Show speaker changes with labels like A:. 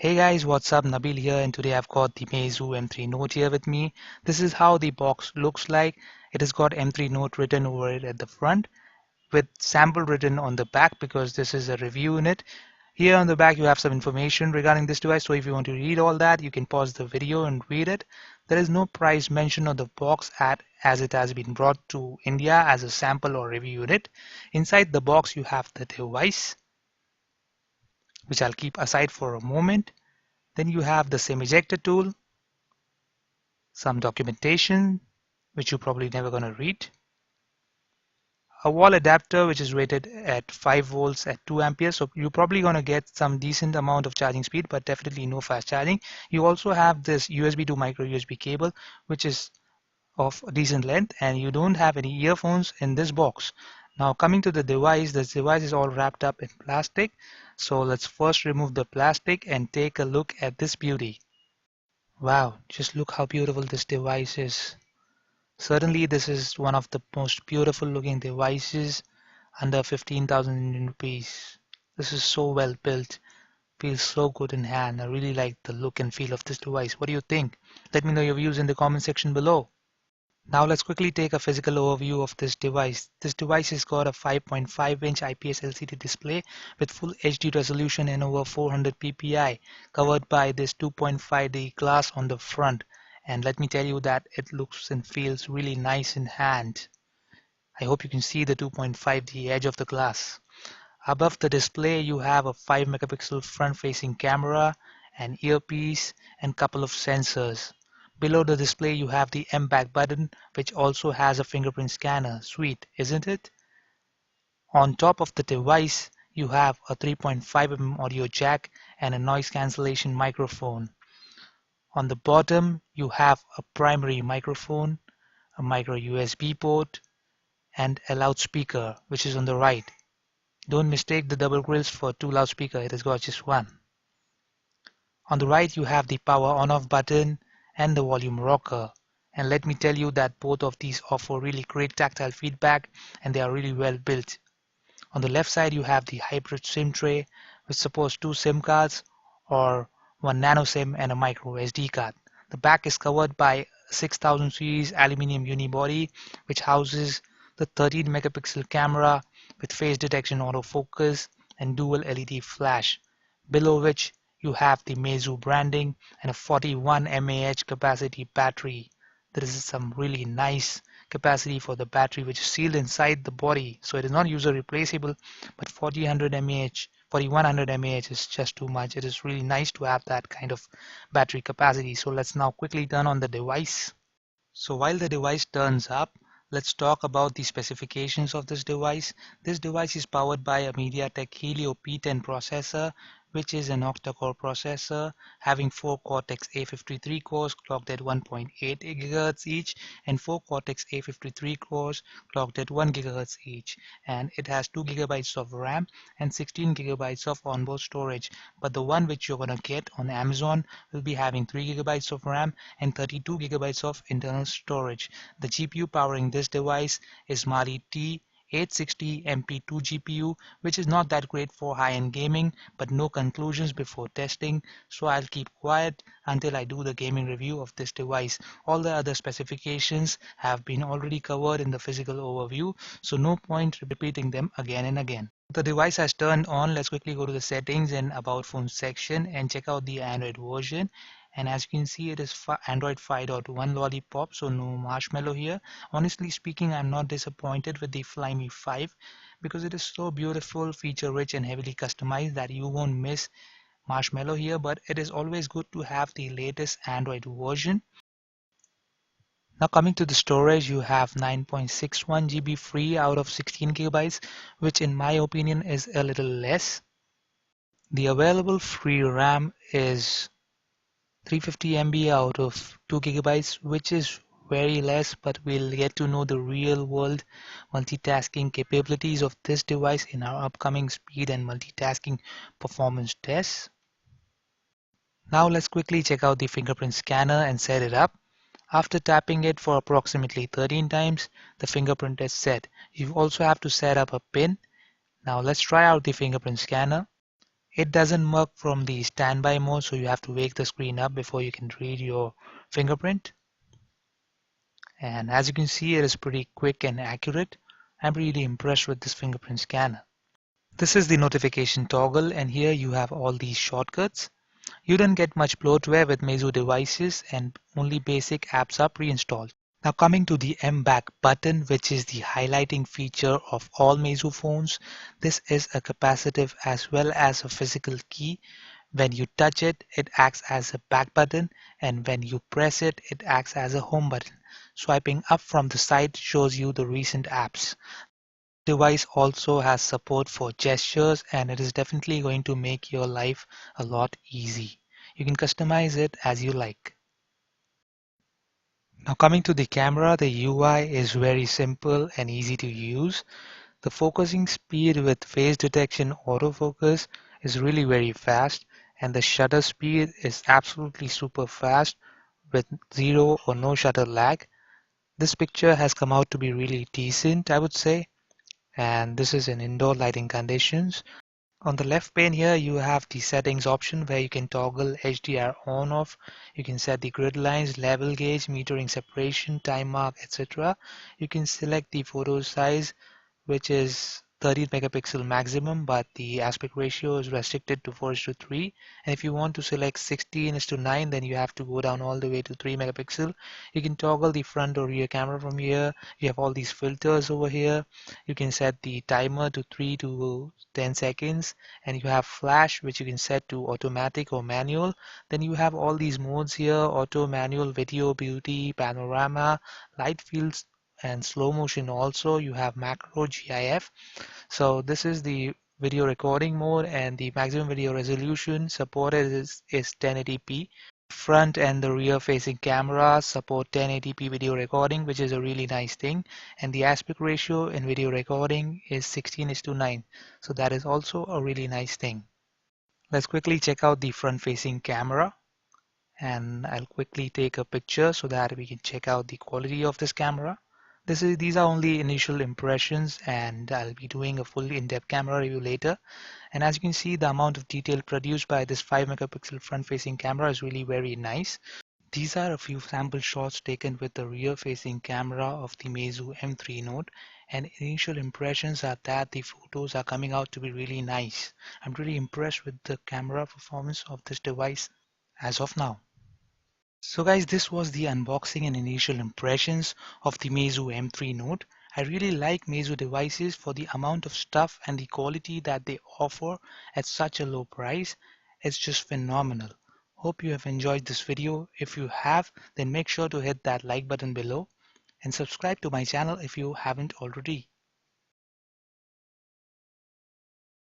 A: Hey guys, what's up? Nabil here, and today I've got the Meizu M3 Note here with me. This is how the box looks like. It has got M3 Note written over it at the front with sample written on the back because this is a review in it. Here on the back you have some information regarding this device, so if you want to read all that you can pause the video and read it. There is no price mentioned on the box as it has been brought to India as a sample or review unit. Inside the box you have the device, which I'll keep aside for a moment. Then you have the SIM ejector tool, some documentation, which you're probably never going to read, a wall adapter which is rated at 5 volts at 2 amperes, so you're probably going to get some decent amount of charging speed, but definitely no fast charging. You also have this USB to micro USB cable, which is of decent length, and you don't have any earphones in this box. Now coming to the device, this device is all wrapped up in plastic, so let's first remove the plastic and take a look at this beauty. Wow, just look how beautiful this device is. Certainly this is one of the most beautiful looking devices under 15,000 Indian rupees. This is so well built, feels so good in hand. I really like the look and feel of this device. What do you think? Let me know your views in the comment section below. Now let's quickly take a physical overview of this device. This device has got a 5.5-inch IPS LCD display with full HD resolution and over 400 ppi, covered by this 2.5D glass on the front. And let me tell you that it looks and feels really nice in hand. I hope you can see the 2.5D edge of the glass. Above the display you have a 5 megapixel front-facing camera, an earpiece, and couple of sensors. Below the display you have the M back button, which also has a fingerprint scanner. Sweet, isn't it? On top of the device you have a 3.5mm audio jack and a noise cancellation microphone. On the bottom you have a primary microphone, a micro USB port, and a loudspeaker, which is on the right. Don't mistake the double grills for two loudspeakers, it has got just one. On the right you have the power on-off button and the volume rocker. And let me tell you that both of these offer really great tactile feedback and they are really well built. On the left side you have the hybrid SIM tray, which supports two SIM cards or one nano SIM and a micro SD card. The back is covered by a 6000 series aluminium unibody, which houses the 13 megapixel camera with face detection autofocus and dual LED flash, below which you have the Meizu branding and a 41 mAh capacity battery. There is some really nice capacity for the battery, which is sealed inside the body, so it is not user replaceable, but 4100 mAh is just too much. It is really nice to have that kind of battery capacity. So let's now quickly turn on the device. So while the device turns up, let's talk about the specifications of this device. This device is powered by a MediaTek Helio P10 processor, which is an octa-core processor having 4 Cortex A53 cores clocked at 1.8 GHz each and 4 Cortex A53 cores clocked at 1 GHz each, and it has 2 GB of RAM and 16 GB of onboard storage, but the one which you're gonna get on Amazon will be having 3 GB of RAM and 32 GB of internal storage. The GPU powering this device is Mali T860 MP2 GPU, which is not that great for high-end gaming, but no conclusions before testing, so I'll keep quiet until I do the gaming review of this device. All the other specifications have been already covered in the physical overview, so no point repeating them again and again. The device has turned on. Let's quickly go to the settings and about phone section and check out the Android version. And as you can see, it is Android 5.1 Lollipop, so no Marshmallow here. Honestly speaking, I'm not disappointed with the Flyme 5 because it is so beautiful, feature rich and heavily customized that you won't miss Marshmallow here, but it is always good to have the latest Android version. Now coming to the storage, you have 9.61 GB free out of 16 GB, which in my opinion is a little less. The available free RAM is 350 MB out of 2 GB, which is very less, but we'll get to know the real world multitasking capabilities of this device in our upcoming speed and multitasking performance tests. Now let's quickly check out the fingerprint scanner and set it up. After tapping it for approximately 13 times, the fingerprint is set. You also have to set up a pin. Now let's try out the fingerprint scanner. It doesn't work from the standby mode, so you have to wake the screen up before you can read your fingerprint. And as you can see, it is pretty quick and accurate. I'm really impressed with this fingerprint scanner. This is the notification toggle, and here you have all these shortcuts. You don't get much bloatware with Meizu devices, and only basic apps are pre-installed. Now coming to the M back button, which is the highlighting feature of all Meizu phones. This is a capacitive as well as a physical key. When you touch it, it acts as a back button, and when you press it, it acts as a home button. Swiping up from the side shows you the recent apps. Device also has support for gestures, and it is definitely going to make your life a lot easy. You can customize it as you like. Now coming to the camera, the UI is very simple and easy to use. The focusing speed with face detection autofocus is really very fast, and the shutter speed is absolutely super fast with zero or no shutter lag. This picture has come out to be really decent, I would say, and this is in indoor lighting conditions. On the left pane here, you have the settings option where you can toggle HDR on off. You can set the grid lines, level gauge, metering separation, time mark, etc. You can select the photo size, which is 13 megapixel maximum, but the aspect ratio is restricted to 4:3. And if you want to select 16:9, then you have to go down all the way to 3 megapixel. You can toggle the front or rear camera from here. You have all these filters over here. You can set the timer to 3 to 10 seconds, and you have flash, which you can set to automatic or manual. Then you have all these modes here: auto, manual, video, beauty, panorama, light fields, and slow motion. Also you have macro, GIF. So this is the video recording mode, and the maximum video resolution supported is 1080p. Front and the rear facing cameras support 1080p video recording, which is a really nice thing, and the aspect ratio in video recording is 16:9, so that is also a really nice thing. Let's quickly check out the front facing camera, and I'll quickly take a picture so that we can check out the quality of this camera. These are only initial impressions, and I'll be doing a full in-depth camera review later. And as you can see, the amount of detail produced by this 5 megapixel front-facing camera is really very nice. These are a few sample shots taken with the rear-facing camera of the Meizu M3 Note, and initial impressions are that the photos are coming out to be really nice. I'm really impressed with the camera performance of this device as of now. So guys, this was the unboxing and initial impressions of the Meizu M3 Note. I really like Meizu devices for the amount of stuff and the quality that they offer at such a low price. It's just phenomenal. Hope you have enjoyed this video. If you have, then make sure to hit that like button below and subscribe to my channel if you haven't already.